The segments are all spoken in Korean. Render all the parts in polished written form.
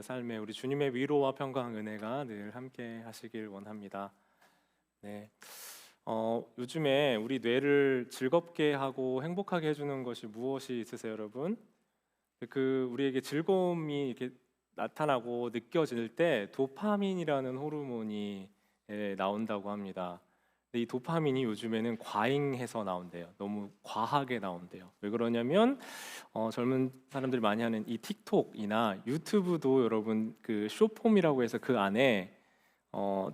삶에 우리 주님의 위로와 평강 은혜가 늘 함께 하시길 원합니다. 네, 요즘에 우리 뇌를 즐겁게 하고 행복하게 해주는 것이 무엇이 있으세요, 여러분? 우리에게 즐거움이 이렇게 나타나고 느껴질 때 도파민이라는 호르몬이 나온다고 합니다. 근데 이 도파민이 요즘에는 과잉해서 나온대요. 너무 과하게 나온대요. 왜 그러냐면 젊은 사람들이 많이 하는 이 틱톡이나 유튜브도 여러분 그 숏폼이라고 해서 그 안에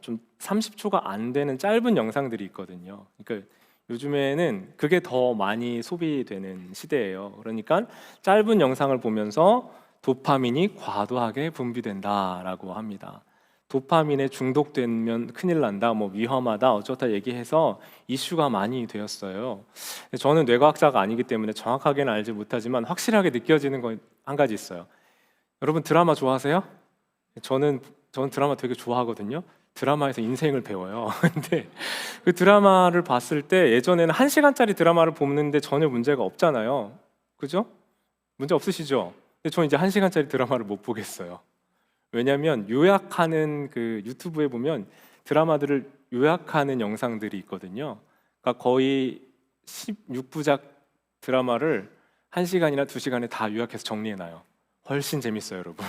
좀 30초가 안 되는 짧은 영상들이 있거든요. 그러니까 요즘에는 그게 더 많이 소비되는 시대예요. 그러니까 짧은 영상을 보면서 도파민이 과도하게 분비된다라고 합니다. 도파민에 중독되면 큰일 난다, 뭐 위험하다, 어쩌다 얘기해서 이슈가 많이 되었어요. 저는 뇌과학자가 아니기 때문에 정확하게는 알지 못하지만 확실하게 느껴지는 건 한 가지 있어요. 여러분 드라마 좋아하세요? 저는 드라마 되게 좋아하거든요. 드라마에서 인생을 배워요. 근데 그 드라마를 봤을 때 예전에는 1시간짜리 드라마를 보는데 전혀 문제가 없잖아요. 그죠? 문제 없으시죠? 근데 저는 이제 1시간짜리 드라마를 못 보겠어요. 왜냐하면 요약하는 그 유튜브에 보면 드라마들을 요약하는 영상들이 있거든요. 그러니까 거의 16부작 드라마를 1시간이나 2시간에 다 요약해서 정리해놔요. 훨씬 재밌어요, 여러분.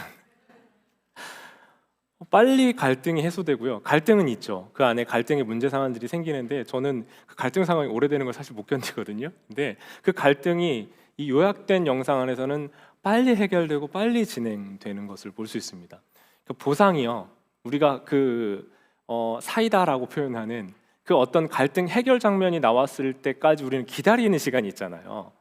빨리 갈등이 해소되고요. 갈등은 있죠. 그 안에 갈등의 문제 상황들이 생기는데 저는 그 갈등 상황이 오래되는 걸 사실 못 견디거든요. 근데 그 갈등이 이 요약된 영상 안에서는 빨리 해결되고 빨리 진행되는 것을 볼 수 있습니다. 그 보상이요. 우리가 사이다라고 표현하는 그 어떤 갈등 해결 장면이 나왔을 때까지 우리는 기다리는 시간이 있잖아요.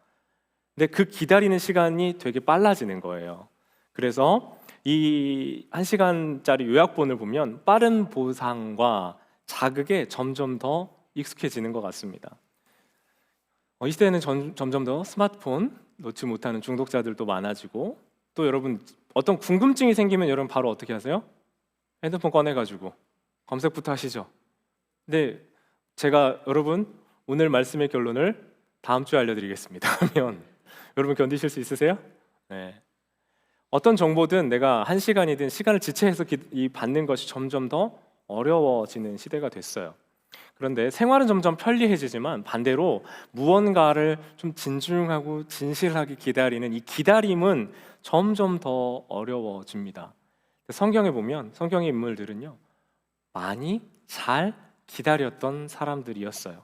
근데 그 기다리는 시간이 되게 빨라지는 거예요. 그래서 이 1시간짜리 요약본을 보면 빠른 보상과 자극에 점점 더 익숙해지는 것 같습니다. 이 시대에는 점점 더 스마트폰 놓지 못하는 중독자들도 많아지고, 또 여러분 어떤 궁금증이 생기면 여러분 바로 어떻게 하세요? 핸드폰 꺼내가지고 검색부터 하시죠. 근데 제가 여러분 오늘 말씀의 결론을 다음 주에 알려드리겠습니다. 하면 여러분 견디실 수 있으세요? 네. 어떤 정보든 내가 1시간이든 시간을 지체해서 받는 것이 점점 더 어려워지는 시대가 됐어요. 그런데 생활은 점점 편리해지지만 반대로 무언가를 좀 진중하고 진실하게 기다리는 이 기다림은 점점 더 어려워집니다. 성경에 보면 성경의 인물들은요, 많이 잘 기다렸던 사람들이었어요.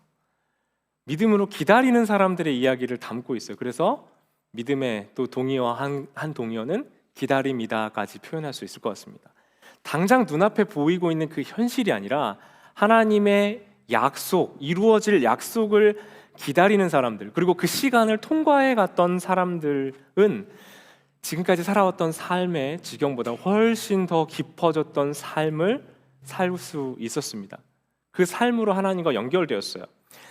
믿음으로 기다리는 사람들의 이야기를 담고 있어요. 그래서 믿음의 또 동의어 한 동의어는 기다림이다까지 표현할 수 있을 것 같습니다. 당장 눈앞에 보이고 있는 그 현실이 아니라 하나님의 약속, 이루어질 약속을 기다리는 사람들, 그리고 그 시간을 통과해 갔던 사람들은 지금까지 살아왔던 삶의 지경보다 훨씬 더 깊어졌던 삶을 살 수 있었습니다. 그 삶으로 하나님과 연결되었어요.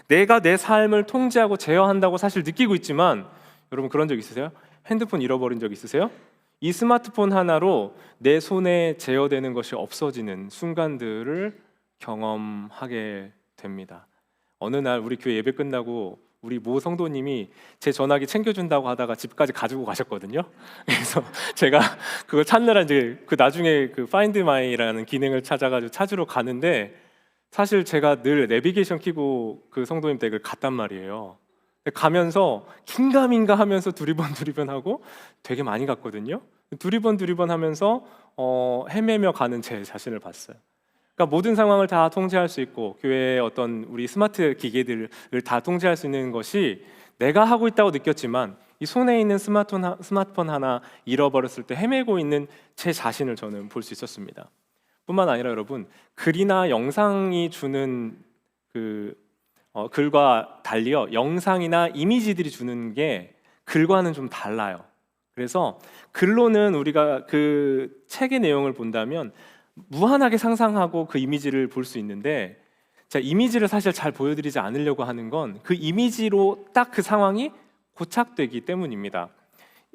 내가 내 삶을 통제하고 제어한다고 사실 느끼고 있지만, 여러분 그런 적 있으세요? 핸드폰 잃어버린 적 있으세요? 이 스마트폰 하나로 내 손에 제어되는 것이 없어지는 순간들을 경험하게 됩니다. 어느 날 우리 교회 예배 끝나고 우리 모 성도님이 제 전화기 챙겨준다고 하다가 집까지 가지고 가셨거든요. 그래서 제가 그걸 찾느라 이제 그 나중에 그 Find My라는 기능을 찾아가지고 찾으러 가는데, 사실 제가 늘 내비게이션 켜고 그 성도님 댁을 갔단 말이에요. 가면서 긴가민가 하면서 두리번 하고 되게 많이 갔거든요. 두리번 하면서 헤매며 가는 제 자신을 봤어요. 그러니까 모든 상황을 다 통제할 수 있고 교회의 어떤 우리 스마트 기계들을 다 통제할 수 있는 것이 내가 하고 있다고 느꼈지만, 이 손에 있는 스마트폰 하나 잃어버렸을 때 헤매고 있는 제 자신을 저는 볼 수 있었습니다. 뿐만 아니라 여러분, 글이나 영상이 주는 글과 달리요, 영상이나 이미지들이 주는 게 글과는 좀 달라요. 그래서 글로는 우리가 그 책의 내용을 본다면 무한하게 상상하고 그 이미지를 볼 수 있는데, 자, 이미지를 사실 잘 보여드리지 않으려고 하는 건 그 이미지로 딱 그 상황이 고착되기 때문입니다.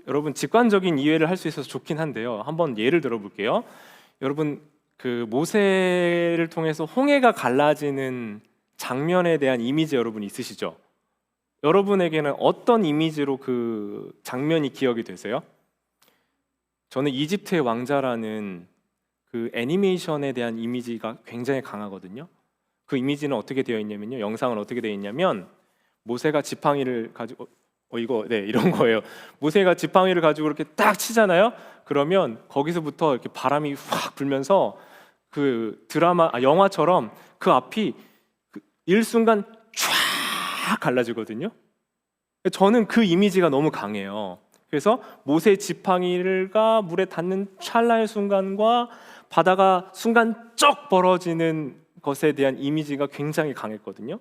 여러분 직관적인 이해를 할 수 있어서 좋긴 한데요, 한번 예를 들어볼게요. 여러분 그 모세를 통해서 홍해가 갈라지는 장면에 대한 이미지 여러분 있으시죠? 여러분에게는 어떤 이미지로 그 장면이 기억이 되세요? 저는 이집트의 왕자라는 그 애니메이션에 대한 이미지가 굉장히 강하거든요. 그 이미지는 어떻게 되어 있냐면요. 영상은 어떻게 되어 있냐면 모세가 지팡이를 가지고 이거 이런 거예요. 모세가 지팡이를 가지고 이렇게 딱 치잖아요. 그러면 거기서부터 이렇게 바람이 확 불면서 그 영화처럼 그 앞이 일순간 쫙 갈라지거든요. 저는 그 이미지가 너무 강해요. 그래서 모세 지팡이가 물에 닿는 찰나의 순간과 바다가 순간 쩍 벌어지는 것에 대한 이미지가 굉장히 강했거든요.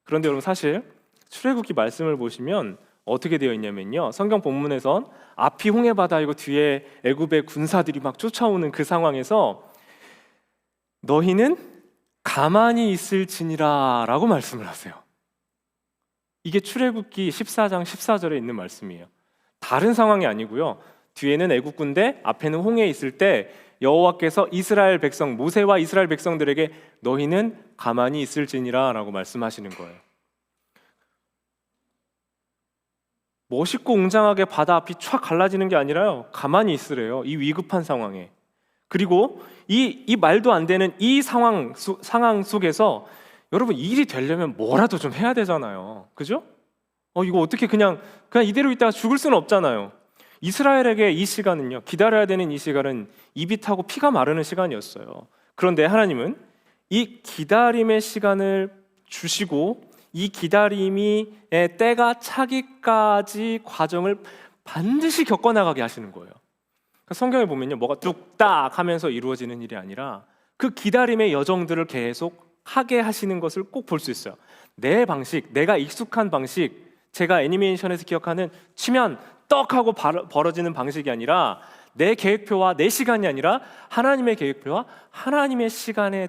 그런데 여러분 사실 출애굽기 말씀을 보시면 어떻게 되어 있냐면요. 성경 본문에선 앞이 홍해바다이고 뒤에 애굽의 군사들이 막 쫓아오는 그 상황에서 너희는 가만히 있을지니라 라고 말씀을 하세요. 이게 출애굽기 14장 14절에 있는 말씀이에요. 다른 상황이 아니고요. 뒤에는 애굽 군대, 앞에는 홍해 있을 때 여호와께서 이스라엘 백성, 모세와 이스라엘 백성들에게 너희는 가만히 있을지니라 라고 말씀하시는 거예요. 멋있고 웅장하게 바다 앞이 촥 갈라지는 게 아니라요. 가만히 있으래요. 이 위급한 상황에. 그리고 이 말도 안 되는 이 상황 속에서 여러분 일이 되려면 뭐라도 좀 해야 되잖아요. 그죠? 이거 어떻게 그냥 이대로 있다가 죽을 수는 없잖아요. 이스라엘에게 이 시간은요, 기다려야 되는 이 시간은 입이 타고 피가 마르는 시간이었어요. 그런데 하나님은 이 기다림의 시간을 주시고 이 기다림의 때가 차기까지 과정을 반드시 겪어나가게 하시는 거예요. 성경에 보면요, 뭐가 뚝딱 하면서 이루어지는 일이 아니라 그 기다림의 여정들을 계속 하게 하시는 것을 꼭 볼 수 있어요. 내 방식, 내가 익숙한 방식, 제가 애니메이션에서 기억하는 치면 떡 하고 벌어지는 방식이 아니라 내 계획표와 내 시간이 아니라 하나님의 계획표와 하나님의 시간이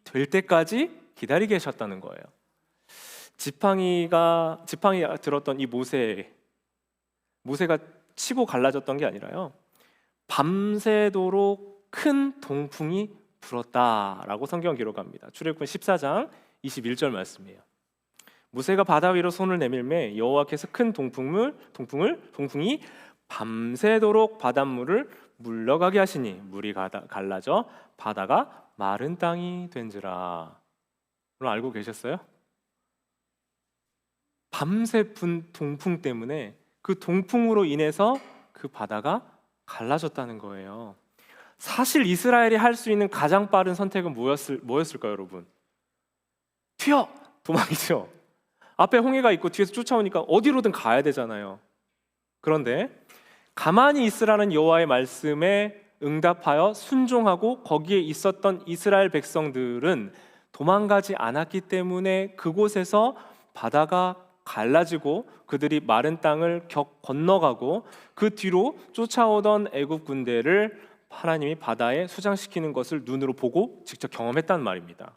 될 때까지 기다리게 하셨다는 거예요. 지팡이가 들었던 이 모세가 치고 갈라졌던 게 아니라요, 밤새도록 큰 동풍이 불었다라고 성경 기록합니다. 출애굽기 14장 21절 말씀이에요. 모세가 바다 위로 손을 내밀매 여호와께서 큰 동풍이 밤새도록 바닷물을 물러가게 하시니 물이 갈라져 바다가 마른 땅이 된지라. 여러분 알고 계셨어요? 밤새 분 동풍 때문에 그 동풍으로 인해서 그 바다가 갈라졌다는 거예요. 사실 이스라엘이 할 수 있는 가장 빠른 선택은 뭐였을까요, 여러분? 도망이죠. 앞에 홍해가 있고 뒤에서 쫓아오니까 어디로든 가야 되잖아요. 그런데 가만히 있으라는 여호와의 말씀에 응답하여 순종하고 거기에 있었던 이스라엘 백성들은 도망가지 않았기 때문에 그곳에서 바다가 갈라지고 그들이 마른 땅을 건너가고 그 뒤로 쫓아오던 애굽 군대를 하나님이 바다에 수장시키는 것을 눈으로 보고 직접 경험했단 말입니다.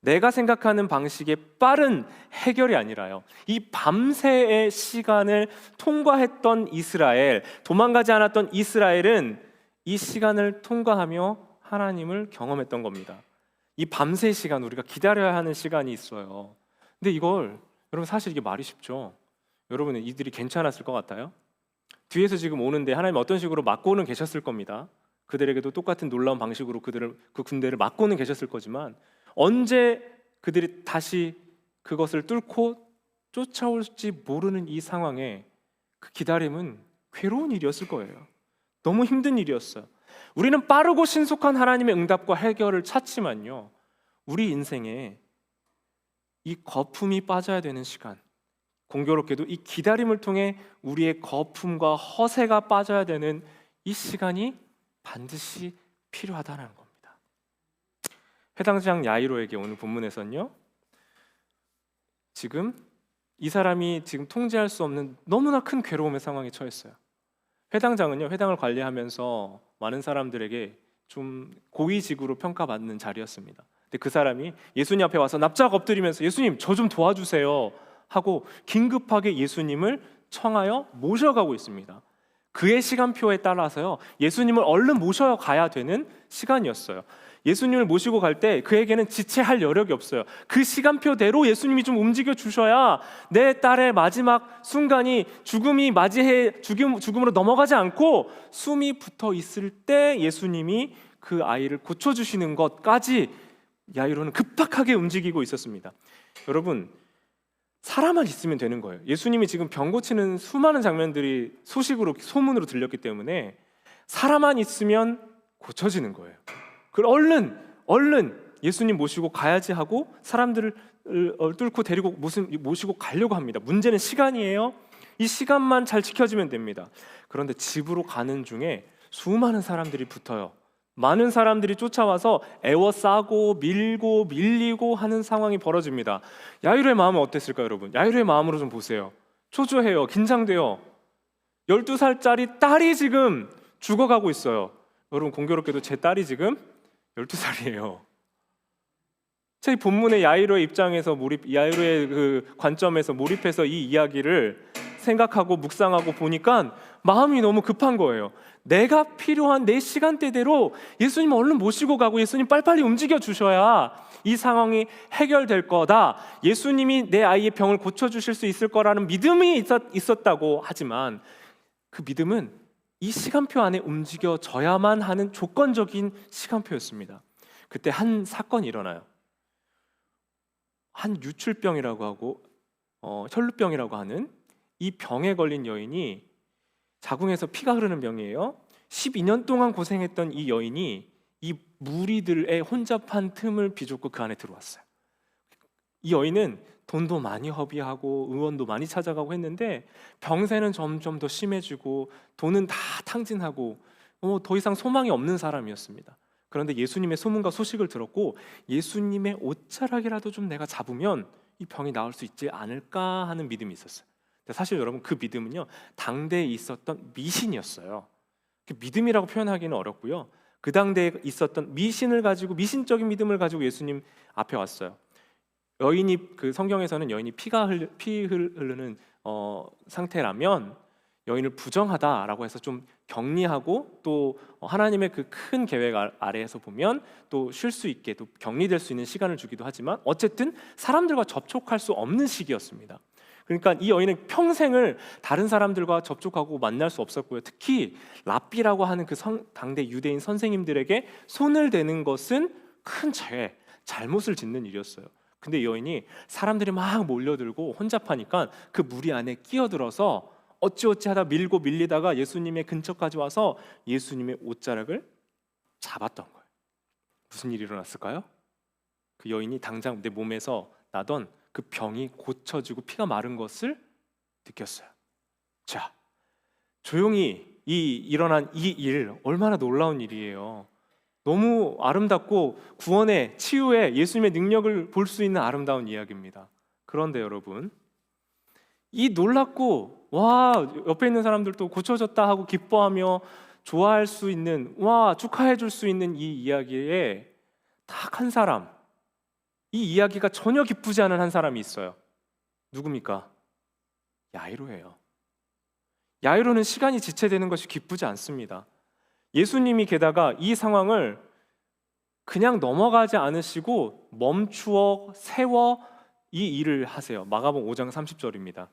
내가 생각하는 방식의 빠른 해결이 아니라요, 이 밤새의 시간을 통과했던 이스라엘, 도망가지 않았던 이스라엘은 이 시간을 통과하며 하나님을 경험했던 겁니다. 이 밤새 시간, 우리가 기다려야 하는 시간이 있어요. 근데 이걸 여러분 사실 이게 말이 쉽죠. 여러분은 이들이 괜찮았을 것 같아요? 뒤에서 지금 오는데 하나님 어떤 식으로 막고는 계셨을 겁니다. 그들에게도 똑같은 놀라운 방식으로 그 군대를 막고는 계셨을 거지만 언제 그들이 다시 그것을 뚫고 쫓아올지 모르는 이 상황에 그 기다림은 괴로운 일이었을 거예요. 너무 힘든 일이었어요. 우리는 빠르고 신속한 하나님의 응답과 해결을 찾지만요, 우리 인생에 이 거품이 빠져야 되는 시간, 공교롭게도 이 기다림을 통해 우리의 거품과 허세가 빠져야 되는 이 시간이 반드시 필요하다는 겁니다. 회당장 야이로에게 오늘 본문에서는요, 지금 이 사람이 지금 통제할 수 없는 너무나 큰 괴로움의 상황에 처했어요. 회당장은요, 회당을 관리하면서 많은 사람들에게 좀 고위직으로 평가받는 자리였습니다. 근데 그 사람이 예수님 앞에 와서 납작 엎드리면서 예수님 저 좀 도와주세요 하고 긴급하게 예수님을 청하여 모셔가고 있습니다. 그의 시간표에 따라서요, 예수님을 얼른 모셔가야 되는 시간이었어요. 예수님을 모시고 갈 때 그에게는 지체할 여력이 없어요. 그 시간표대로 예수님이 좀 움직여 주셔야 내 딸의 마지막 순간이 죽음으로 넘어가지 않고 숨이 붙어 있을 때 예수님이 그 아이를 고쳐주시는 것까지 야이로는 급박하게 움직이고 있었습니다. 여러분, 사람만 있으면 되는 거예요. 예수님이 지금 병 고치는 수많은 장면들이 소문으로 들렸기 때문에 사람만 있으면 고쳐지는 거예요. 얼른 예수님 모시고 가야지 하고 사람들을 뚫고 데리고 모시고 가려고 합니다. 문제는 시간이에요. 이 시간만 잘 지켜지면 됩니다. 그런데 집으로 가는 중에 수많은 사람들이 붙어요. 많은 사람들이 쫓아와서 애워싸고 밀고 밀리고 하는 상황이 벌어집니다. 야이로의 마음은 어땠을까요, 여러분? 야이로의 마음으로 좀 보세요. 초조해요. 긴장돼요. 12살짜리 딸이 지금 죽어가고 있어요. 여러분, 공교롭게도 제 딸이 지금 12살이에요. 제 본문의 야이로의 입장에서 야이로의 그 관점에서 몰입해서 이 이야기를 생각하고 묵상하고 보니까 마음이 너무 급한 거예요. 내가 필요한 내 시간대대로 예수님 얼른 모시고 가고 예수님 빨리빨리 움직여 주셔야 이 상황이 해결될 거다. 예수님이 내 아이의 병을 고쳐주실 수 있을 거라는 믿음이 있었다고 하지만 그 믿음은 이 시간표 안에 움직여져야만 하는 조건적인 시간표였습니다. 그때 한 사건이 일어나요. 한 유출병이라고 하고 혈루병이라고 하는 이 병에 걸린 여인이 자궁에서 피가 흐르는 병이에요. 12년 동안 고생했던 이 여인이 이 무리들의 혼잡한 틈을 비좁고 그 안에 들어왔어요. 이 여인은 돈도 많이 허비하고 의원도 많이 찾아가고 했는데 병세는 점점 더 심해지고 돈은 다 탕진하고 더 이상 소망이 없는 사람이었습니다. 그런데 예수님의 소문과 소식을 들었고 예수님의 옷자락이라도 좀 내가 잡으면 이 병이 나을 수 있지 않을까 하는 믿음이 있었어요. 사실 여러분, 그 믿음은요 당대에 있었던 미신이었어요. 믿음이라고 표현하기는 어렵고요. 그 당대에 있었던 미신적인 믿음을 가지고 예수님 앞에 왔어요. 여인이 그 성경에서는 여인이 피 흐르는 상태라면 여인을 부정하다라고 해서 좀 격리하고 또 하나님의 그 큰 계획 아래에서 보면 또 쉴 수 있게 또 격리될 수 있는 시간을 주기도 하지만 어쨌든 사람들과 접촉할 수 없는 시기였습니다. 그러니까 이 여인은 평생을 다른 사람들과 접촉하고 만날 수 없었고요. 특히 랍비라고 하는 그 당대 유대인 선생님들에게 손을 대는 것은 큰 죄, 잘못을 짓는 일이었어요. 근데 이 여인이 사람들이 막 몰려들고 혼잡하니까 그 무리 안에 끼어들어서 어찌어찌 하다 밀고 밀리다가 예수님의 근처까지 와서 예수님의 옷자락을 잡았던 거예요. 무슨 일이 일어났을까요? 그 여인이 당장 내 몸에서 나던 그 병이 고쳐지고 피가 마른 것을 느꼈어요. 자, 조용히 일어난 이 일 얼마나 놀라운 일이에요. 너무 아름답고 구원의 치유의 예수님의 능력을 볼 수 있는 아름다운 이야기입니다. 그런데 여러분, 이 놀랍고 와 옆에 있는 사람들도 고쳐졌다 하고 기뻐하며 좋아할 수 있는 와 축하해 줄 수 있는 이 이야기에 딱 한 사람, 이 이야기가 전혀 기쁘지 않은 한 사람이 있어요. 누굽니까? 야이로예요. 야이로는 시간이 지체되는 것이 기쁘지 않습니다. 예수님이 게다가 이 상황을 그냥 넘어가지 않으시고 멈추어 세워 이 일을 하세요. 마가복음 5장 30절입니다.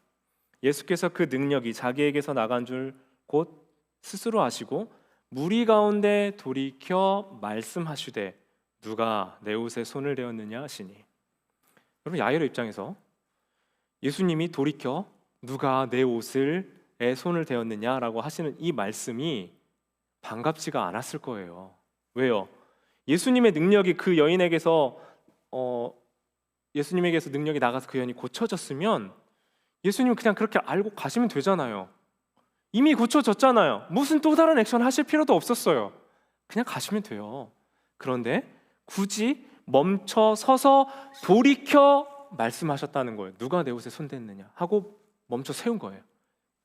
예수께서 그 능력이 자기에게서 나간 줄 곧 스스로 아시고 무리 가운데 돌이켜 말씀하시되 누가 내 옷에 손을 대었느냐 하시니. 여러분, 야이로 입장에서 예수님이 돌이켜 누가 내 옷에 손을 대었느냐라고 하시는 이 말씀이 반갑지가 않았을 거예요. 왜요? 예수님의 능력이 그 여인에게서 예수님에게서 능력이 나가서 그 여인이 고쳐졌으면 예수님은 그냥 그렇게 알고 가시면 되잖아요. 이미 고쳐졌잖아요. 무슨 또 다른 액션 하실 필요도 없었어요. 그냥 가시면 돼요. 그런데 굳이 멈춰 서서 돌이켜 말씀하셨다는 거예요. 누가 내 옷에 손댔느냐 하고 멈춰 세운 거예요.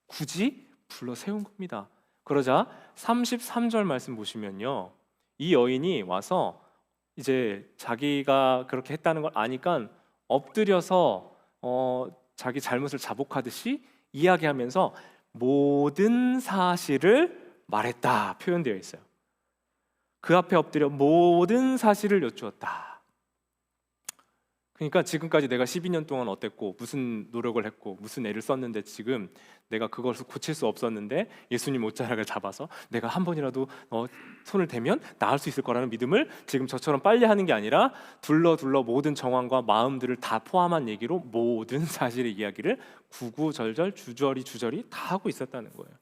굳이 불러 세운 겁니다. 그러자 33절 말씀 보시면요, 이 여인이 와서 이제 자기가 그렇게 했다는 걸 아니까 엎드려서 자기 잘못을 자복하듯이 이야기하면서 모든 사실을 말했다 표현되어 있어요. 그 앞에 엎드려 모든 사실을 여쭈었다. 그러니까 지금까지 내가 12년 동안 어땠고 무슨 노력을 했고 무슨 애를 썼는데 지금 내가 그것을 고칠 수 없었는데 예수님 옷자락을 잡아서 내가 한 번이라도 손을 대면 나을 수 있을 거라는 믿음을 지금 저처럼 빨리 하는 게 아니라 둘러 모든 정황과 마음들을 다 포함한 얘기로 모든 사실의 이야기를 구구절절 주저리 다 하고 있었다는 거예요.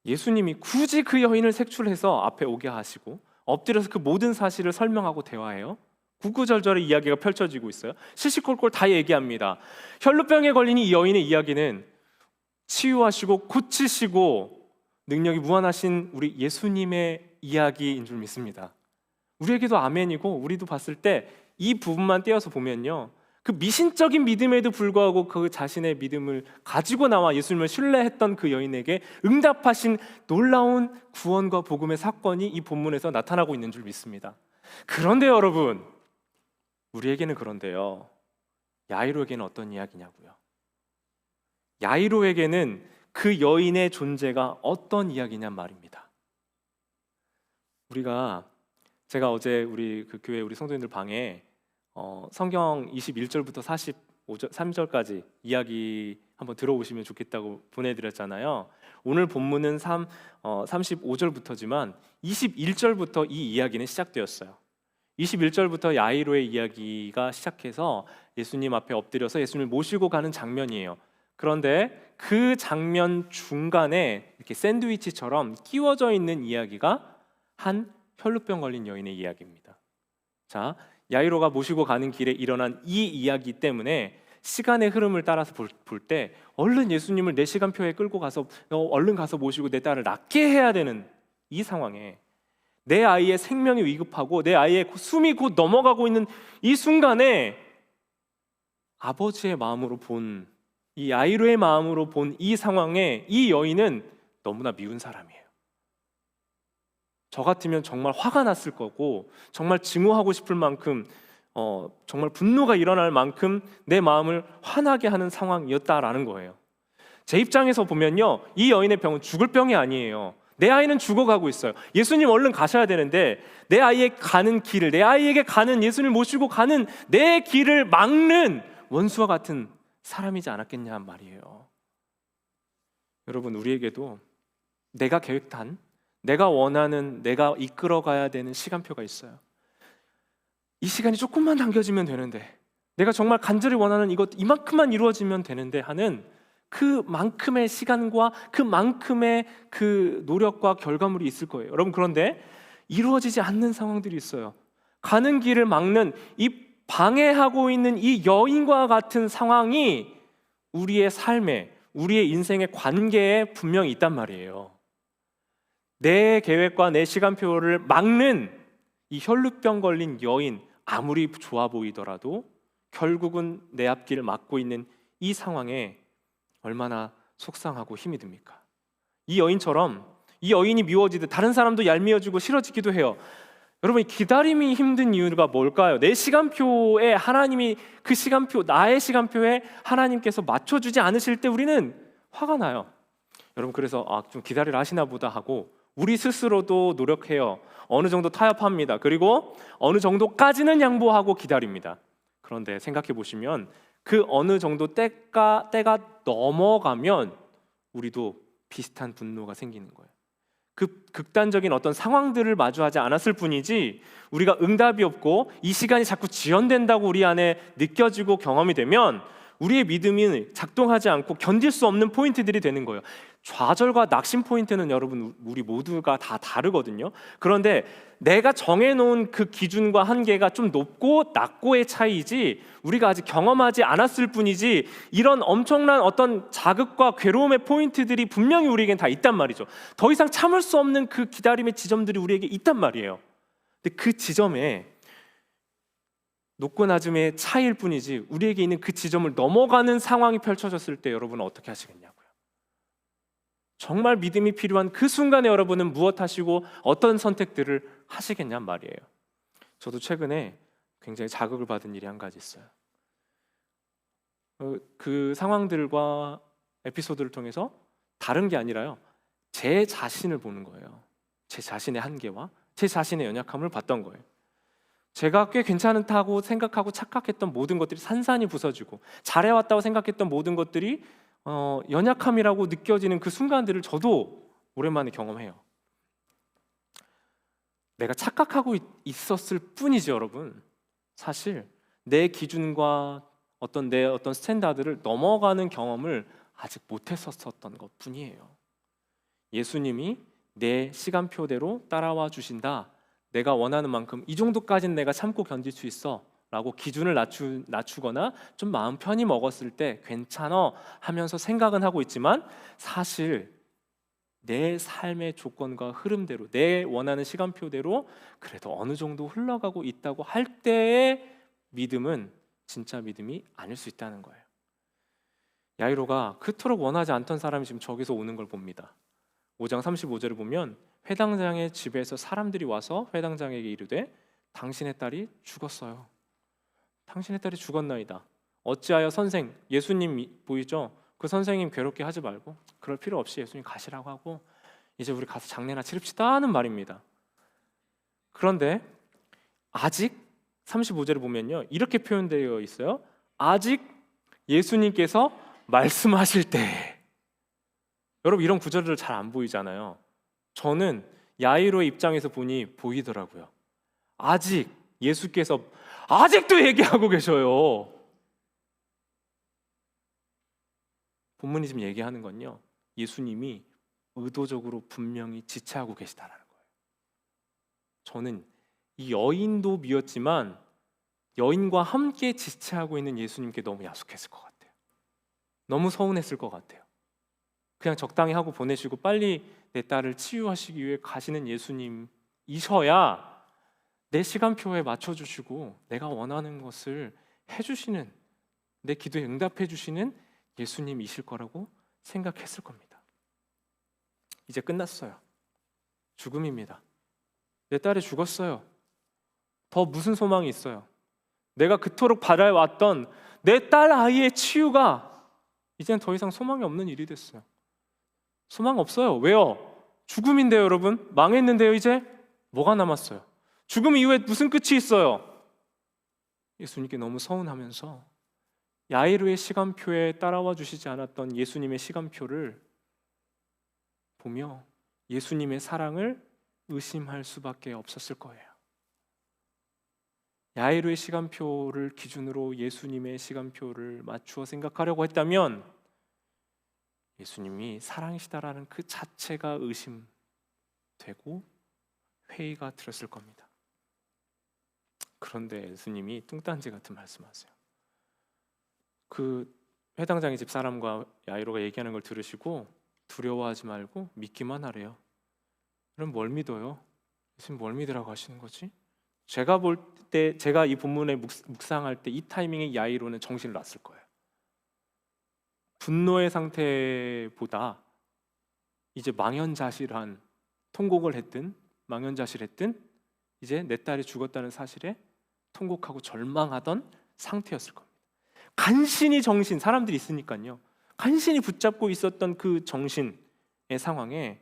예수님이 굳이 그 여인을 색출해서 앞에 오게 하시고 엎드려서 그 모든 사실을 설명하고 대화해요. 구구절절의 이야기가 펼쳐지고 있어요. 시시콜콜 다 얘기합니다. 혈루병에 걸린 이 여인의 이야기는 치유하시고 고치시고 능력이 무한하신 우리 예수님의 이야기인 줄 믿습니다. 우리에게도 아멘이고 우리도 봤을 때 이 부분만 떼어서 보면요, 그 미신적인 믿음에도 불구하고 그 자신의 믿음을 가지고 나와 예수님을 신뢰했던 그 여인에게 응답하신 놀라운 구원과 복음의 사건이 이 본문에서 나타나고 있는 줄 믿습니다. 그런데 여러분, 우리에게는 그런데요, 야이로에게는 어떤 이야기냐고요? 야이로에게는 그 여인의 존재가 어떤 이야기냔 말입니다. 제가 어제 우리 그 교회 우리 성도님들 방에 성경 21절부터 43절까지 이야기 한번 들어보시면 좋겠다고 보내드렸잖아요. 오늘 본문은 35절부터지만 21절부터 이 이야기는 시작되었어요. 21절부터 야이로의 이야기가 시작해서 예수님 앞에 엎드려서 예수님을 모시고 가는 장면이에요. 그런데 그 장면 중간에 이렇게 샌드위치처럼 끼워져 있는 이야기가 한 혈루병 걸린 여인의 이야기입니다. 자, 야이로가 모시고 가는 길에 일어난 이 이야기 때문에 시간의 흐름을 따라서 볼 때 얼른 예수님을 내 시간표에 끌고 가서 얼른 가서 모시고 내 딸을 낫게 해야 되는 이 상황에 내 아이의 생명이 위급하고 내 아이의 숨이 곧 넘어가고 있는 이 순간에 아버지의 마음으로 본 이 야이로의 마음으로 본 이 상황에 이 여인은 너무나 미운 사람이에요. 저 같으면 정말 화가 났을 거고 정말 증오하고 싶을 만큼 정말 분노가 일어날 만큼 내 마음을 화나게 하는 상황이었다라는 거예요. 제 입장에서 보면요, 이 여인의 병은 죽을 병이 아니에요. 내 아이는 죽어가고 있어요. 예수님 얼른 가셔야 되는데 내 아이에게 가는 길을, 내 아이에게 가는 예수님을 모시고 가는 내 길을 막는 원수와 같은 사람이지 않았겠냐 말이에요. 여러분, 우리에게도 내가 계획한, 내가 원하는, 내가 이끌어가야 되는 시간표가 있어요. 이 시간이 조금만 당겨지면 되는데, 내가 정말 간절히 원하는 이만큼만 이루어지면 되는데 하는 그만큼의 시간과 그만큼의 그 노력과 결과물이 있을 거예요. 여러분, 그런데 이루어지지 않는 상황들이 있어요. 가는 길을 막는 이 방해하고 있는 이 여인과 같은 상황이 우리의 삶에, 우리의 인생의 관계에 분명히 있단 말이에요. 내 계획과 내 시간표를 막는 이 혈루병 걸린 여인, 아무리 좋아 보이더라도 결국은 내 앞길을 막고 있는 이 상황에 얼마나 속상하고 힘이 듭니까? 이 여인처럼 이 여인이 미워지듯 다른 사람도 얄미워지고 싫어지기도 해요. 여러분, 기다림이 힘든 이유가 뭘까요? 내 시간표에 하나님이 그 시간표, 나의 시간표에 하나님께서 맞춰주지 않으실 때 우리는 화가 나요. 여러분, 그래서 좀 기다리라 하시나 보다 하고 우리 스스로도 노력해요. 어느 정도 타협합니다. 그리고 어느 정도까지는 양보하고 기다립니다. 그런데 생각해 보시면 그 어느 정도 때가 넘어가면 우리도 비슷한 분노가 생기는 거예요. 그 극단적인 어떤 상황들을 마주하지 않았을 뿐이지 우리가 응답이 없고 이 시간이 자꾸 지연된다고 우리 안에 느껴지고 경험이 되면 우리의 믿음이 작동하지 않고 견딜 수 없는 포인트들이 되는 거예요. 좌절과 낙심 포인트는 여러분 우리 모두가 다 다르거든요. 그런데 내가 정해놓은 그 기준과 한계가 좀 높고 낮고의 차이지 우리가 아직 경험하지 않았을 뿐이지 이런 엄청난 어떤 자극과 괴로움의 포인트들이 분명히 우리에겐 다 있단 말이죠. 더 이상 참을 수 없는 그 기다림의 지점들이 우리에게 있단 말이에요. 근데 그 지점에 높고 낮음의 차이일 뿐이지 우리에게 있는 그 지점을 넘어가는 상황이 펼쳐졌을 때 여러분은 어떻게 하시겠냐고요. 정말 믿음이 필요한 그 순간에 여러분은 무엇 하시고 어떤 선택들을 하시겠냔 말이에요. 저도 최근에 굉장히 자극을 받은 일이 한 가지 있어요. 그 상황들과 에피소드를 통해서 다른 게 아니라요, 제 자신을 보는 거예요. 제 자신의 한계와 제 자신의 연약함을 봤던 거예요. 제가 꽤 괜찮다고 생각하고 착각했던 모든 것들이 산산이 부서지고 잘해왔다고 생각했던 모든 것들이 연약함이라고 느껴지는 그 순간들을 저도 오랜만에 경험해요. 내가 착각하고 있었을 뿐이지 여러분, 사실 내 기준과 내 어떤 스탠다드를 넘어가는 경험을 아직 못했었던 것 뿐이에요. 예수님이 내 시간표대로 따라와 주신다, 내가 원하는 만큼 이 정도까지는 내가 참고 견딜 수 있어 라고 기준을 낮추거나 좀 마음 편히 먹었을 때 괜찮아 하면서 생각은 하고 있지만, 사실 내 삶의 조건과 흐름대로 내 원하는 시간표대로 그래도 어느 정도 흘러가고 있다고 할 때의 믿음은 진짜 믿음이 아닐 수 있다는 거예요. 야이로가 그토록 원하지 않던 사람이 지금 저기서 오는 걸 봅니다. 5장 35절을 보면 회당장의 집에서 사람들이 와서 회당장에게 이르되 당신의 딸이 죽었어요. 당신의 딸이 죽었나이다. 어찌하여 선생, 예수님 보이죠? 그 선생님 괴롭게 하지 말고 그럴 필요 없이 예수님 가시라고 하고 이제 우리 가서 장례나 치릅시다 하는 말입니다. 그런데 아직 35절을 보면요, 이렇게 표현되어 있어요. 아직 예수님께서 말씀하실 때. 여러분, 이런 구절들 잘 안 보이잖아요. 저는 야이로의 입장에서 보니 보이더라고요. 아직 예수께서 아직도 얘기하고 계셔요. 본문이 지금 얘기하는 건요, 예수님이 의도적으로 분명히 지체하고 계시다라는 거예요. 저는 이 여인도 미웠지만 여인과 함께 지체하고 있는 예수님께 너무 야속했을 것 같아요. 너무 서운했을 것 같아요. 그냥 적당히 하고 보내시고 빨리 내 딸을 치유하시기 위해 가시는 예수님이셔야 내 시간표에 맞춰주시고 내가 원하는 것을 해주시는, 내 기도에 응답해 주시는 예수님이실 거라고 생각했을 겁니다. 이제 끝났어요. 죽음입니다. 내 딸이 죽었어요. 더 무슨 소망이 있어요? 내가 그토록 바라왔던 내 딸 아이의 치유가 이제는 더 이상 소망이 없는 일이 됐어요. 소망 없어요. 왜요? 죽음인데요, 여러분. 망했는데요. 이제 뭐가 남았어요? 죽음 이후에 무슨 끝이 있어요? 예수님께 너무 서운하면서 야이로의 시간표에 따라와 주시지 않았던 예수님의 시간표를 보며 예수님의 사랑을 의심할 수밖에 없었을 거예요. 야이로의 시간표를 기준으로 예수님의 시간표를 맞추어 생각하려고 했다면 예수님이 사랑이시다라는 그 자체가 의심되고 회의가 들었을 겁니다. 그런데 예수님이 뚱딴지 같은 말씀하세요. 그 회당장의 집 사람과 야이로가 얘기하는 걸 들으시고 두려워하지 말고 믿기만 하래요. 그럼 뭘 믿어요? 예수님 뭘 믿으라고 하시는 거지? 제가 볼 때, 제가 이 본문에 묵상할 때 이 타이밍에 야이로는 정신을 놨을 거예요. 분노의 상태보다 이제 망연자실한, 통곡을 했든 망연자실했든 이제 내 딸이 죽었다는 사실에 통곡하고 절망하던 상태였을 겁니다. 간신히 정신, 사람들이 있으니까요, 간신히 붙잡고 있었던 그 정신의 상황에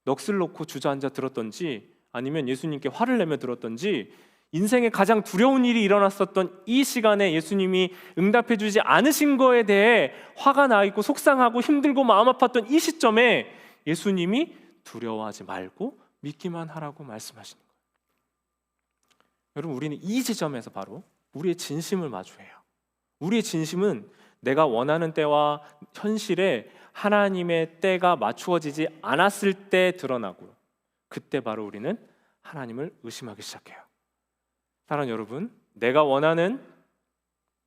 넋을 놓고 주저앉아 들었던지 아니면 예수님께 화를 내며 들었던지, 인생에 가장 두려운 일이 일어났었던 이 시간에 예수님이 응답해 주지 않으신 거에 대해 화가 나 있고 속상하고 힘들고 마음 아팠던 이 시점에 예수님이 두려워하지 말고 믿기만 하라고 말씀하시는 거예요. 여러분, 우리는 이 지점에서 바로 우리의 진심을 마주해요. 우리의 진심은 내가 원하는 때와 현실에 하나님의 때가 맞추어지지 않았을 때 드러나고요, 그때 바로 우리는 하나님을 의심하기 시작해요. 사랑하는 여러분, 내가 원하는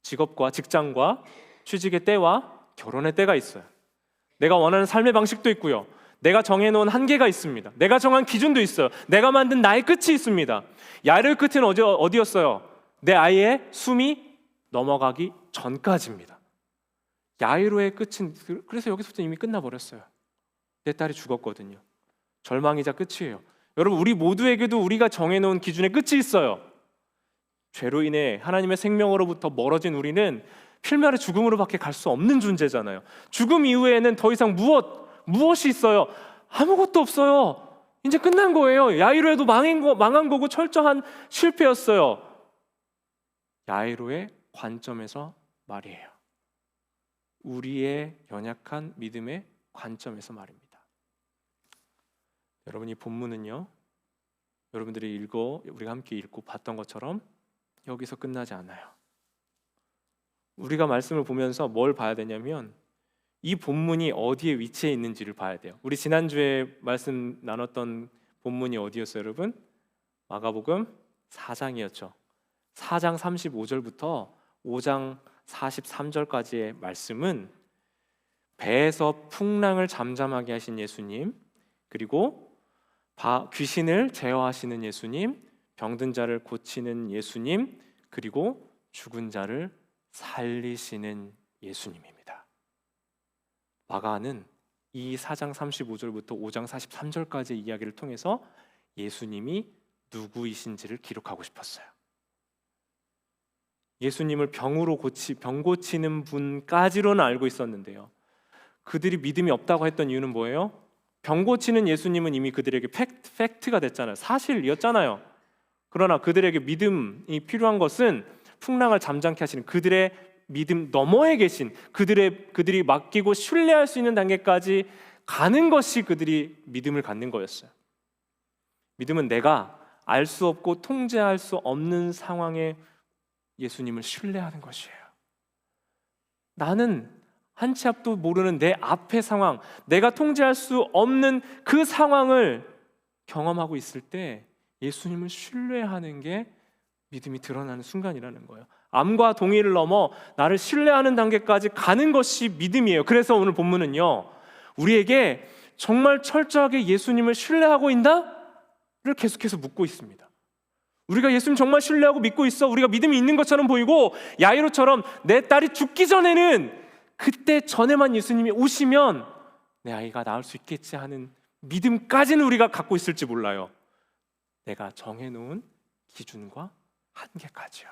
직업과 직장과 취직의 때와 결혼의 때가 있어요. 내가 원하는 삶의 방식도 있고요, 내가 정해놓은 한계가 있습니다. 내가 정한 기준도 있어요. 내가 만든 나의 끝이 있습니다. 야이로의 끝은 어디였어요? 내 아이의 숨이 넘어가기 전까지입니다. 야이로의 끝은, 그래서 여기서부터 이미 끝나버렸어요. 내 딸이 죽었거든요. 절망이자 끝이에요. 여러분, 우리 모두에게도 우리가 정해놓은 기준의 끝이 있어요. 죄로 인해 하나님의 생명으로부터 멀어진 우리는 필멸의 죽음으로밖에 갈 수 없는 존재잖아요. 죽음 이후에는 더 이상 무엇이 있어요? 아무것도 없어요. 이제 끝난 거예요. 야이로에도 망한 거고 철저한 실패였어요. 야이로의 관점에서 말이에요. 우리의 연약한 믿음의 관점에서 말입니다. 여러분, 이 본문은요, 여러분들이 우리가 함께 읽고 봤던 것처럼 여기서 끝나지 않아요. 우리가 말씀을 보면서 뭘 봐야 되냐면 이 본문이 어디에 위치해 있는지를 봐야 돼요. 우리 지난주에 말씀 나눴던 본문이 어디였어요, 여러분? 마가복음 4장이었죠. 4장 35절부터 5장 43절까지의 말씀은 배에서 풍랑을 잠잠하게 하신 예수님, 그리고 귀신을 제어하시는 예수님, 병든 자를 고치는 예수님, 그리고 죽은 자를 살리시는 예수님입니다. 마가는 이 4장 35절부터 5장 43절까지의 이야기를 통해서 예수님이 누구이신지를 기록하고 싶었어요. 예수님을 병 고치는 분까지로는 알고 있었는데요, 그들이 믿음이 없다고 했던 이유는 뭐예요? 병 고치는 예수님은 이미 그들에게 팩트가 됐잖아요. 사실이었잖아요. 그러나 그들에게 믿음이 필요한 것은 풍랑을 잠잠케 하시는 그들의 믿음 너머에 계신 그들이 맡기고 신뢰할 수 있는 단계까지 가는 것이 그들이 믿음을 갖는 거였어요. 믿음은 내가 알 수 없고 통제할 수 없는 상황에 예수님을 신뢰하는 것이에요. 나는 한 치 앞도 모르는 내 앞의 상황, 내가 통제할 수 없는 그 상황을 경험하고 있을 때 예수님을 신뢰하는 게 믿음이 드러나는 순간이라는 거예요. 암과 동의를 넘어 나를 신뢰하는 단계까지 가는 것이 믿음이에요. 그래서 오늘 본문은요, 우리에게 정말 철저하게 예수님을 신뢰하고 있나? 를 계속해서 묻고 있습니다. 우리가 예수님 정말 신뢰하고 믿고 있어? 우리가 믿음이 있는 것처럼 보이고 야이로처럼 내 딸이 죽기 전에는 그때 전에만 예수님이 오시면 내 아이가 나을 수 있겠지 하는 믿음까지는 우리가 갖고 있을지 몰라요. 내가 정해놓은 기준과 한계까지요.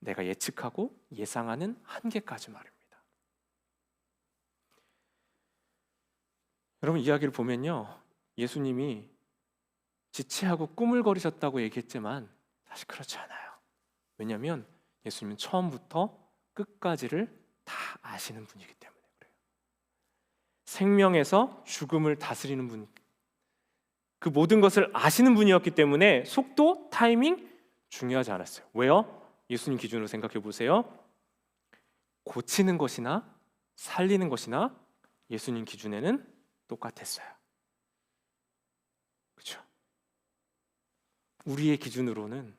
내가 예측하고 예상하는 한계까지 말입니다. 여러분, 이야기를 보면요, 예수님이 지체하고 꾸물거리셨다고 얘기했지만 사실 그렇지 않아요. 왜냐하면 예수님은 처음부터 끝까지를 다 아시는 분이기 때문에 그래요. 생명에서 죽음을 다스리는 분, 그 모든 것을 아시는 분이었기 때문에 속도, 타이밍 중요하지 않았어요. 왜요? 예수님 기준으로 생각해 보세요. 고치는 것이나 살리는 것이나 예수님 기준에는 똑같았어요. 그렇죠? 우리의 기준으로는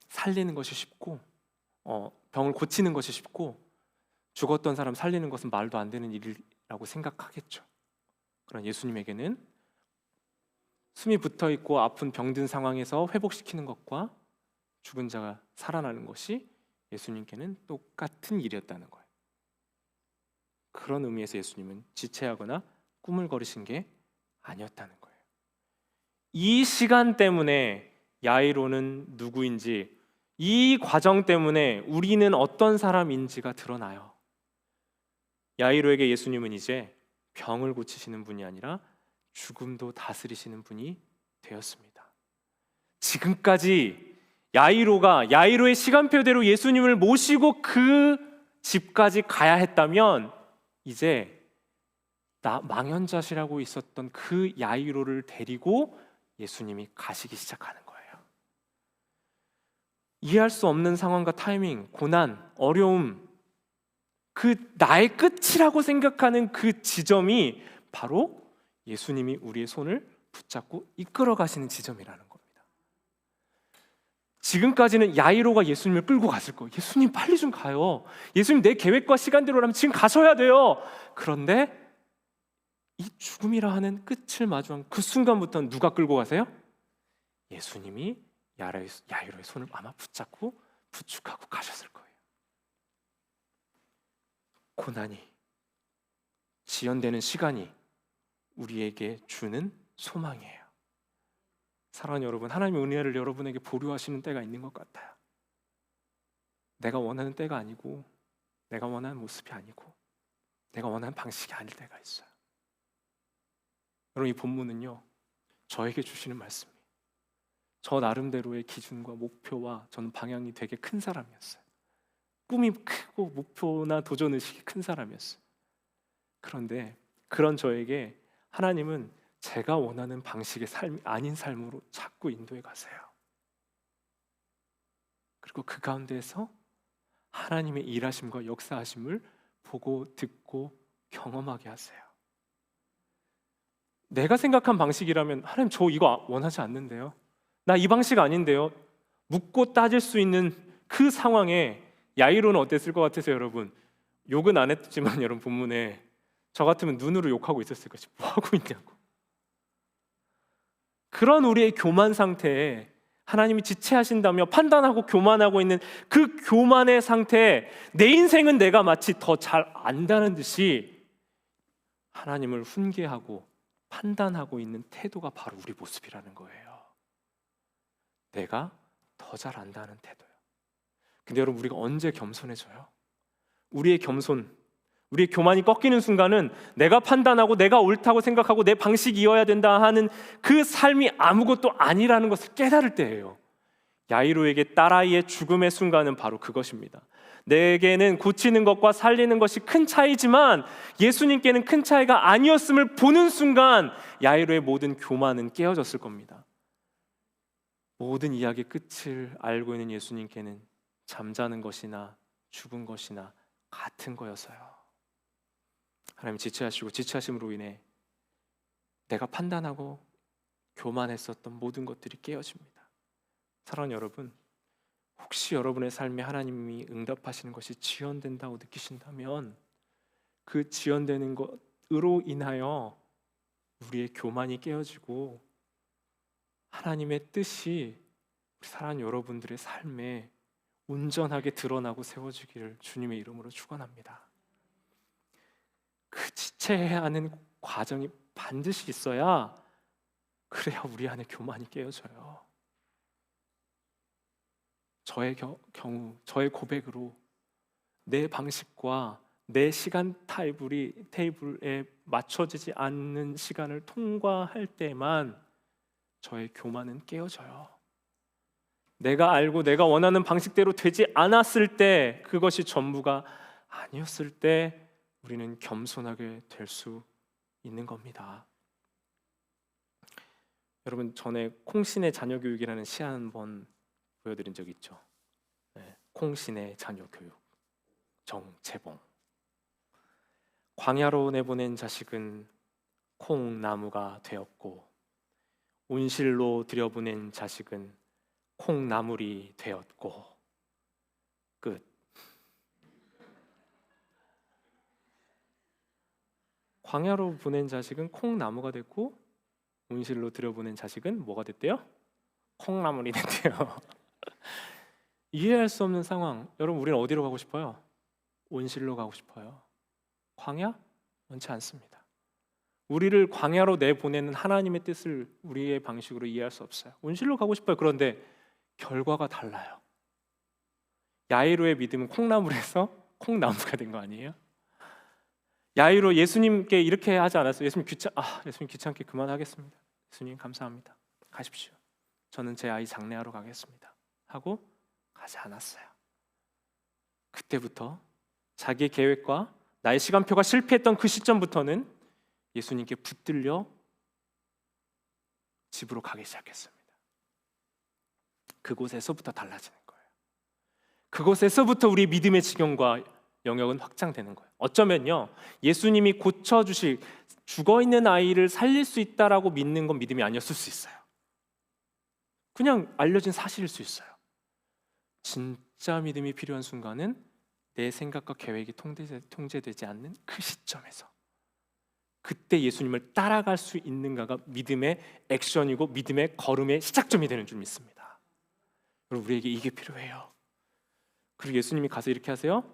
살리는 것이 쉽고 병을 고치는 것이 쉽고 죽었던 사람 살리는 것은 말도 안 되는 일이라고 생각하겠죠. 그러나 예수님에게는 숨이 붙어있고 아픈 병든 상황에서 회복시키는 것과 죽은 자가 살아나는 것이 예수님께는 똑같은 일이었다는 거예요. 그런 의미에서 예수님은 지체하거나 꾸물거리신 게 아니었다는 거예요. 이 시간 때문에 야이로는 누구인지, 이 과정 때문에 우리는 어떤 사람인지가 드러나요. 야이로에게 예수님은 이제 병을 고치시는 분이 아니라 죽음도 다스리시는 분이 되었습니다. 지금까지 야이로의 시간표대로 예수님을 모시고 그 집까지 가야 했다면 이제 망연자실하고 있었던 그 야이로를 데리고 예수님이 가시기 시작하는 거예요. 이해할 수 없는 상황과 타이밍, 고난, 어려움, 그 나의 끝이라고 생각하는 그 지점이 바로 예수님이 우리의 손을 붙잡고 이끌어 가시는 지점이라는 겁니다. 지금까지는 야이로가 예수님을 끌고 갔을 거예요. 예수님 빨리 좀 가요. 예수님 내 계획과 시간대로라면 지금 가셔야 돼요. 그런데 이 죽음이라 하는 끝을 마주한 그 순간부터는 누가 끌고 가세요? 예수님이 야이로의 손을 아마 붙잡고 부축하고 가셨을 거예요. 고난이, 지연되는 시간이 우리에게 주는 소망이에요. 사랑하는 여러분, 하나님의 은혜를 여러분에게 보류하시는 때가 있는 것 같아요. 내가 원하는 때가 아니고, 내가 원하는 모습이 아니고, 내가 원하는 방식이 아닐 때가 있어요. 여러분, 이 본문은요, 저에게 주시는 말씀이에요. 저 나름대로의 기준과 목표와 저는 방향이 되게 큰 사람이었어요. 꿈이 크고 목표나 도전의식이 큰 사람이었어요. 그런데 그런 저에게 하나님은 제가 원하는 방식의 삶이 아닌 삶으로 자꾸 인도해 가세요. 그리고 그 가운데에서 하나님의 일하심과 역사하심을 보고 듣고 경험하게 하세요. 내가 생각한 방식이라면 하나님, 저 이거 원하지 않는데요, 나 이 방식 아닌데요, 묻고 따질 수 있는 그 상황에 야이로는 어땠을 것 같으세요? 여러분, 욕은 안 했지만 여러분, 본문에 저 같으면 눈으로 욕하고 있었을 것이, 뭐 하고 있냐고. 그런 우리의 교만 상태에 하나님이 지체하신다며 판단하고 교만하고 있는 그 교만의 상태에 내 인생은 내가 마치 더 잘 안다는 듯이 하나님을 훈계하고 판단하고 있는 태도가 바로 우리 모습이라는 거예요. 내가 더 잘 안다는 태도요. 근데 여러분, 우리가 언제 겸손해져요? 우리의 겸손, 우리의 교만이 꺾이는 순간은 내가 판단하고 내가 옳다고 생각하고 내 방식이어야 된다 하는 그 삶이 아무것도 아니라는 것을 깨달을 때예요. 야이로에게 딸아이의 죽음의 순간은 바로 그것입니다. 내게는 고치는 것과 살리는 것이 큰 차이지만 예수님께는 큰 차이가 아니었음을 보는 순간 야이로의 모든 교만은 깨어졌을 겁니다. 모든 이야기의 끝을 알고 있는 예수님께는 잠자는 것이나 죽은 것이나 같은 거여서요. 하나님 지체하시고 지체하심으로 인해 내가 판단하고 교만했었던 모든 것들이 깨어집니다. 사랑하는 여러분, 혹시 여러분의 삶에 하나님이 응답하시는 것이 지연된다고 느끼신다면 그 지연되는 것으로 인하여 우리의 교만이 깨어지고 하나님의 뜻이 우리 사랑하는 여러분들의 삶에 온전하게 드러나고 세워지기를 주님의 이름으로 축원합니다. 그 지체해야 하는 과정이 반드시 있어야, 그래야 우리 안에 교만이 깨어져요. 저의 경우, 저의 고백으로 내 방식과 내 시간 테이블에 맞춰지지 않는 시간을 통과할 때만 저의 교만은 깨어져요. 내가 알고 내가 원하는 방식대로 되지 않았을 때, 그것이 전부가 아니었을 때 우리는 겸손하게 될 수 있는 겁니다. 여러분, 전에 콩신의 자녀 교육이라는 시 한번 보여드린 적 있죠. 네, 콩신의 자녀 교육, 정채봉. 광야로 내보낸 자식은 콩나무가 되었고, 온실로 들여보낸 자식은 콩나물이 되었고, 끝. 광야로 보낸 자식은 콩나무가 됐고, 온실로 들여보낸 자식은 뭐가 됐대요? 콩나물이 됐대요. 이해할 수 없는 상황. 여러분, 우리는 어디로 가고 싶어요? 온실로 가고 싶어요. 광야? 원치 않습니다. 우리를 광야로 내보내는 하나님의 뜻을 우리의 방식으로 이해할 수 없어요. 온실로 가고 싶어요. 그런데 결과가 달라요. 야이로의 믿음은 콩나물에서 콩나무가 된 거 아니에요? 야이로 예수님께 이렇게 하지 않았어요. 예수님 귀찮게 그만하겠습니다. 예수님 감사합니다. 가십시오. 저는 제 아이 장례하러 가겠습니다. 하고 가지 않았어요. 그때부터 자기의 계획과 나의 시간표가 실패했던 그 시점부터는 예수님께 붙들려 집으로 가기 시작했습니다. 그곳에서부터 달라지는 거예요. 그곳에서부터 우리 믿음의 지경과 영역은 확장되는 거예요. 어쩌면요, 예수님이 고쳐주실, 죽어있는 아이를 살릴 수 있다라고 믿는 건 믿음이 아니었을 수 있어요. 그냥 알려진 사실일 수 있어요. 진짜 믿음이 필요한 순간은 내 생각과 계획이 통제되지 않는 그 시점에서, 그때 예수님을 따라갈 수 있는가가 믿음의 액션이고 믿음의 걸음의 시작점이 되는 줄 믿습니다. 여러분, 우리에게 이게 필요해요. 그리고 예수님이 가서 이렇게 하세요.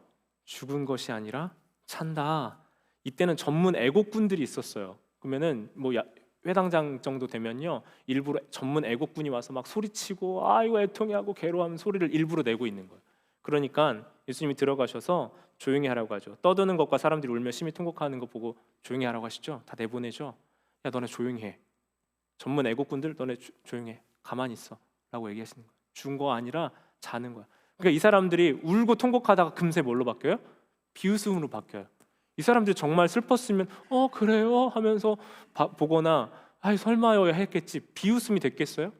죽은 것이 아니라 산다. 이때는 전문 애국군들이 있었어요. 그러면은 뭐 회당장 정도 되면요, 일부러 전문 애국군이 와서 막 소리치고 아이고 애통해 하고 괴로워하는 소리를 일부러 내고 있는 거예요. 그러니까 예수님이 들어가셔서 조용히 하라고 하죠. 떠드는 것과 사람들이 울며 심히 통곡하는 거 보고 조용히 하라고 하시죠. 다 내보내죠. 야 너네 조용히 해. 전문 애국군들 너네 조용히 해. 가만히 있어 라고 얘기하시는 거예요. 죽은 거 아니라 자는 거야. 그러니까 이 사람들이 울고 통곡하다가 금세 뭘로 바뀌어요? 비웃음으로 바뀌어요. 이 사람들이 정말 슬펐으면 그래요 하면서 보거나 아이 설마요 했겠지. 비웃음이 됐겠어요?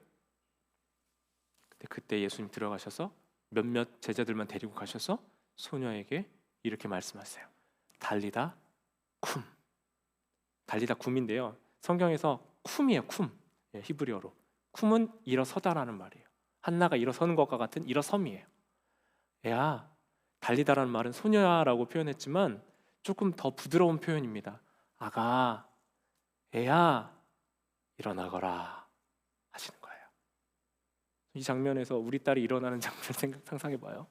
근데 그때 예수님 들어가셔서 몇몇 제자들만 데리고 가셔서 소녀에게 이렇게 말씀하세요. 달리다 쿰. 달리다 쿰인데요, 성경에서 쿰이에요. 쿰. 히브리어로 쿰은 일어서다라는 말이에요. 한나가 일어서는 것과 같은 일어섬이에요. 애야, 달리다라는 말은 소녀야라고 표현했지만 조금 더 부드러운 표현입니다. 아가, 애야, 일어나거라 하시는 거예요. 이 장면에서 우리 딸이 일어나는 장면을 상상해봐요.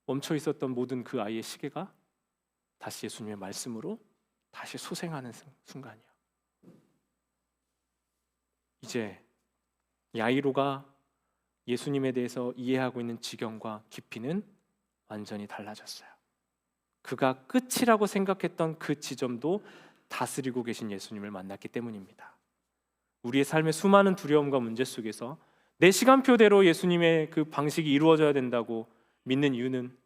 멈춰 있었던 모든 그 아이의 시계가 다시 예수님의 말씀으로 다시 소생하는 순간이에요. 이제 야이로가 예수님에 대해서 이해하고 있는 지경과 깊이는 완전히 달라졌어요. 그가 끝이라고 생각했던 그 지점도 다스리고 계신 예수님을 만났기 때문입니다. 우리의 삶의 수많은 두려움과 문제 속에서 내 시간표대로 예수님의 그 방식이 이루어져야 된다고 믿는 이유는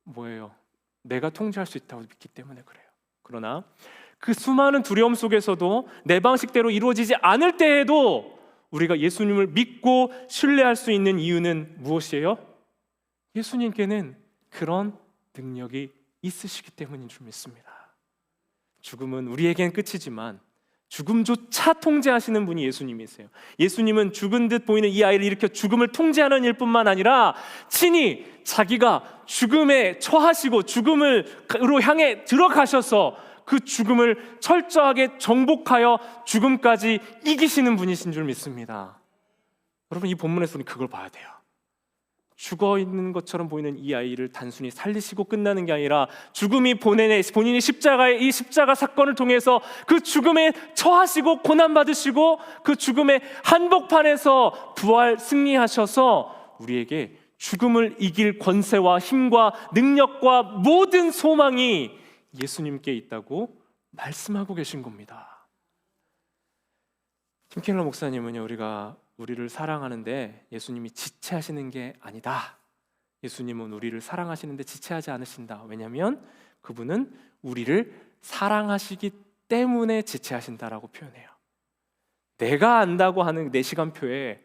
뭐예요? 내가 통제할 수 있다고 믿기 때문에 그래요. 그러나 그 수많은 두려움 속에서도 내 방식대로 이루어지지 않을 때에도 우리가 예수님을 믿고 신뢰할 수 있는 이유는 무엇이에요? 예수님께는 그런 능력이 있으시기 때문인 줄 믿습니다. 죽음은 우리에겐 끝이지만 죽음조차 통제하시는 분이 예수님이세요. 예수님은 죽은 듯 보이는 이 아이를 일으켜 죽음을 통제하는 일뿐만 아니라 친히 자기가 죽음에 처하시고 죽음으로 향해 들어가셔서 그 죽음을 철저하게 정복하여 죽음까지 이기시는 분이신 줄 믿습니다. 여러분, 이 본문에서 우리는 그걸 봐야 돼요. 죽어 있는 것처럼 보이는 이 아이를 단순히 살리시고 끝나는 게 아니라 죽음이 본인이 이 십자가 사건을 통해서 그 죽음에 처하시고 고난받으시고 그 죽음의 한복판에서 부활 승리하셔서 우리에게 죽음을 이길 권세와 힘과 능력과 모든 소망이 예수님께 있다고 말씀하고 계신 겁니다. 김켈러 목사님은요, 우리를 사랑하는데 예수님이 지체하시는 게 아니다. 예수님은 우리를 사랑하시는데 지체하지 않으신다. 왜냐하면 그분은 우리를 사랑하시기 때문에 지체하신다라고 표현해요. 내가 안다고 하는 내 시간표에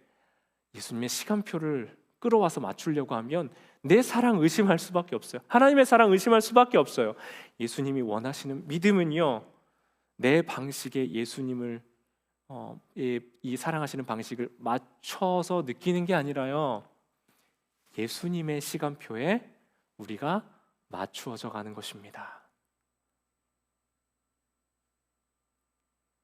예수님의 시간표를 끌어와서 맞추려고 하면 내 사랑 의심할 수밖에 없어요. 하나님의 사랑 의심할 수밖에 없어요. 예수님이 원하시는 믿음은요, 내 방식에 예수님을 이 사랑하시는 방식을 맞춰서 느끼는 게 아니라요, 예수님의 시간표에 우리가 맞추어져 가는 것입니다.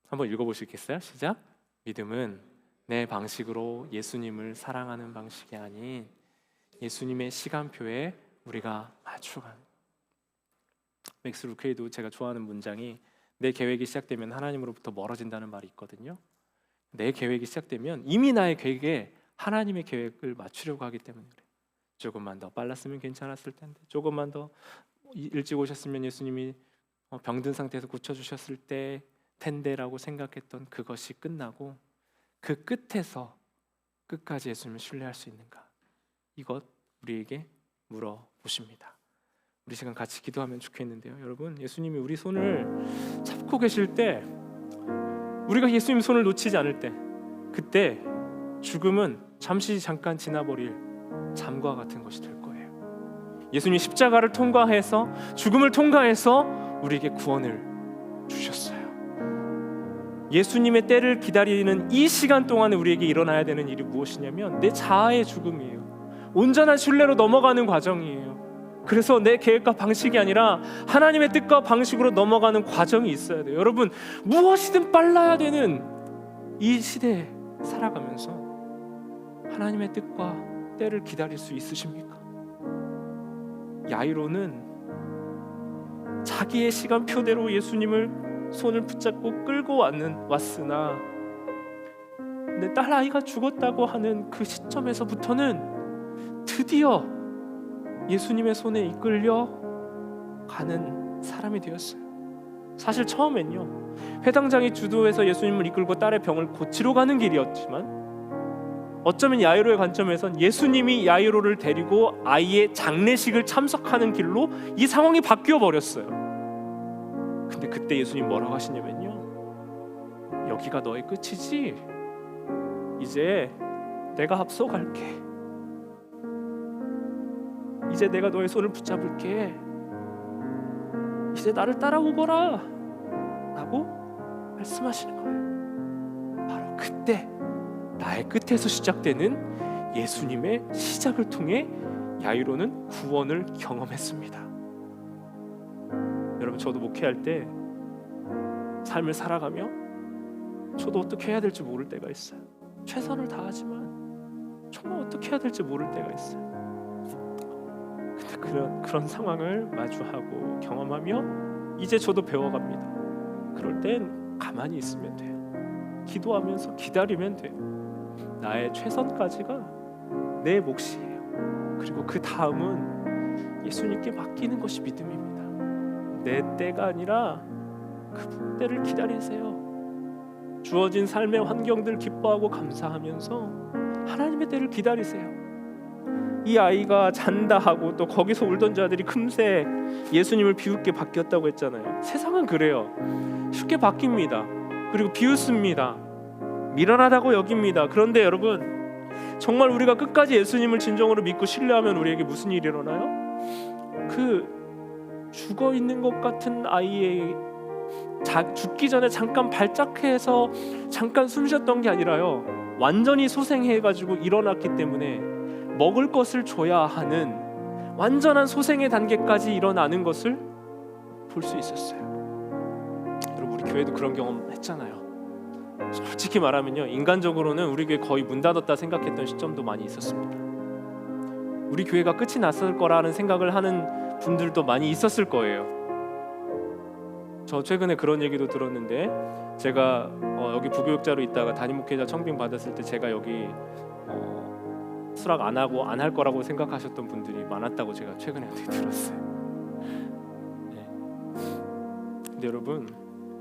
한번 읽어보시겠어요? 시작. 믿음은 내 방식으로 예수님을 사랑하는 방식이 아닌 예수님의 시간표에 우리가 맞춰가는. 맥스 루케이도 제가 좋아하는 문장이 내 계획이 시작되면 하나님으로부터 멀어진다는 말이 있거든요. 내 계획이 시작되면 이미 나의 계획에 하나님의 계획을 맞추려고 하기 때문에 그래요. 조금만 더 빨랐으면 괜찮았을 텐데, 조금만 더 일찍 오셨으면 예수님이 병든 상태에서 고쳐주셨을 텐데라고 생각했던 그것이 끝나고 그 끝에서 끝까지 예수님을 신뢰할 수 있는가, 이것 우리에게 물어보십니다. 우리 시간 같이 기도하면 좋겠는데요. 여러분, 예수님이 우리 손을 잡고 계실 때, 우리가 예수님 손을 놓치지 않을 때, 그때 죽음은 잠깐 지나버릴 잠과 같은 것이 될 거예요. 예수님이 십자가를 통과해서, 죽음을 통과해서 우리에게 구원을 주셨어요. 예수님의 때를 기다리는 이 시간 동안에 우리에게 일어나야 되는 일이 무엇이냐면 내 자아의 죽음이에요. 온전한 신뢰로 넘어가는 과정이에요. 그래서 내 계획과 방식이 아니라 하나님의 뜻과 방식으로 넘어가는 과정이 있어야 돼요. 여러분, 무엇이든 빨라야 되는 이 시대에 살아가면서 하나님의 뜻과 때를 기다릴 수 있으십니까? 야이로는 자기의 시간표대로 예수님을 손을 붙잡고 끌고 왔으나 내 딸 아이가 죽었다고 하는 그 시점에서부터는 드디어 예수님의 손에 이끌려 가는 사람이 되었어요. 사실 처음엔요, 회당장이 주도해서 예수님을 이끌고 딸의 병을 고치러 가는 길이었지만 어쩌면 야이로의 관점에선 예수님이 야이로를 데리고 아이의 장례식을 참석하는 길로 이 상황이 바뀌어 버렸어요. 근데 그때 예수님 뭐라고 하시냐면요, 여기가 너의 끝이지? 이제 내가 앞서갈게. 이제 내가 너의 손을 붙잡을게. 이제 나를 따라오거라 라고 말씀하시는 거예요. 바로 그때 나의 끝에서 시작되는 예수님의 시작을 통해 야이로는 구원을 경험했습니다. 여러분, 저도 목회할 때 삶을 살아가며 저도 어떻게 해야 될지 모를 때가 있어요. 최선을 다하지만 정말 어떻게 해야 될지 모를 때가 있어요. 근데 그런 상황을 마주하고 경험하며 이제 저도 배워갑니다. 그럴 땐 가만히 있으면 돼요. 기도하면서 기다리면 돼요. 나의 최선까지가 내 몫이에요. 그리고 그 다음은 예수님께 맡기는 것이 믿음입니다. 내 때가 아니라 그분 때를 기다리세요. 주어진 삶의 환경들 기뻐하고 감사하면서 하나님의 때를 기다리세요. 이 아이가 잔다 하고 또 거기서 울던 자들이 금세 예수님을 비웃게 바뀌었다고 했잖아요. 세상은 그래요. 쉽게 바뀝니다. 그리고 비웃습니다. 미련하다고 여깁니다. 그런데 여러분, 정말 우리가 끝까지 예수님을 진정으로 믿고 신뢰하면 우리에게 무슨 일이 일어나요? 그 죽어 있는 것 같은 아이의 죽기 전에 잠깐 발작해서 잠깐 숨 쉬었던 게 아니라요, 완전히 소생해가지고 일어났기 때문에 먹을 것을 줘야 하는 완전한 소생의 단계까지 일어나는 것을 볼 수 있었어요. 여러분, 우리 교회도 그런 경험 했잖아요. 솔직히 말하면요, 인간적으로는 우리 교회 거의 문 닫았다 생각했던 시점도 많이 있었습니다. 우리 교회가 끝이 났을 거라는 생각을 하는 분들도 많이 있었을 거예요. 저 최근에 그런 얘기도 들었는데, 제가 여기 부교육자로 있다가 담임 목회자 청빙 받았을 때 제가 여기 수락 안 하고 안 할 거라고 생각하셨던 분들이 많았다고 제가 최근에 들었어요. 네. 근데 여러분,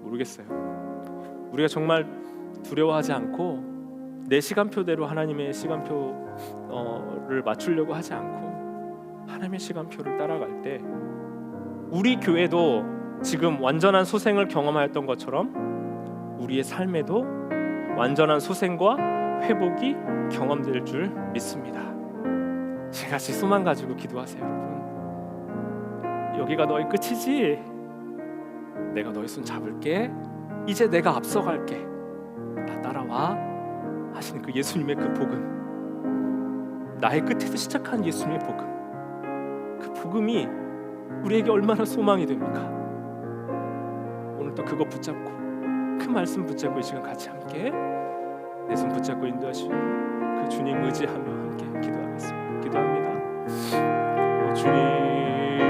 모르겠어요. 우리가 정말 두려워하지 않고 내 시간표대로 하나님의 시간표를 맞추려고 하지 않고 하나님의 시간표를 따라갈 때 우리 교회도 지금 완전한 소생을 경험하였던 것처럼 우리의 삶에도 완전한 소생과 회복이 경험될 줄 믿습니다. 같이 소망 가지고 기도하세요, 여러분. 여기가 너의 끝이지? 내가 너의 손 잡을게. 이제 내가 앞서갈게. 나 따라와 하시는 그 예수님의 그 복음, 나의 끝에서 시작한 예수님의 복음, 그 복음이 우리에게 얼마나 소망이 됩니까? 오늘 또 그거 붙잡고, 그 말씀 붙잡고 이 시간 같이 함께 내 손 붙잡고 인도하시는 그 주님 의지하며 함께 기도하겠습니다. 기도합니다.